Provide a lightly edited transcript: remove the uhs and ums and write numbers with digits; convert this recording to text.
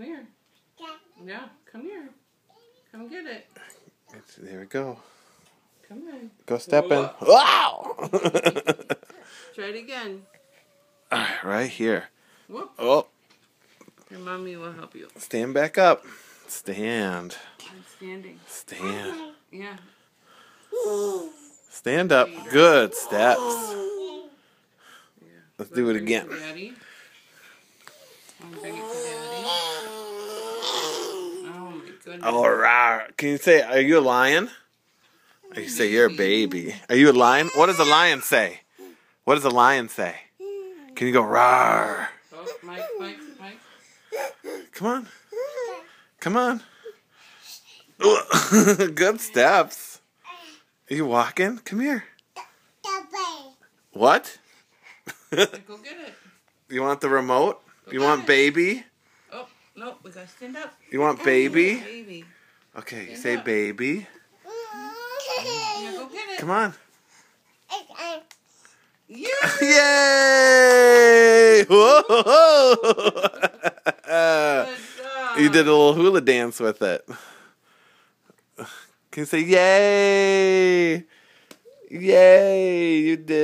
Come here. Yeah, come here. Come get it. There we go. Come on. Go step in. Wow! Try it again. Right here. Whoop. Oh. Your mommy will help you. Stand back up. Stand. I'm standing. Stand. Yeah. Stand up. Good steps. Yeah. Let's do it again. Daddy. Want to bring it to Daddy? Oh my goodness. All right. Can you say, are you a lion? Or you say you're a baby. Are you a lion? What does a lion say? What does a lion say? Can you go rawr? Oh, Mike. Come on. Come on. Good steps. Are you walking? Come here. What? Go get it. You want the remote? Go You get want it. baby? Oh, no, we gotta stand up. You want baby? Baby. Okay, you Stand say up. baby. Yeah, go get it. Come on. Yeah. Yay! Whoa! Good job. You did a little hula dance with it. Can you say yay? Yay! You did.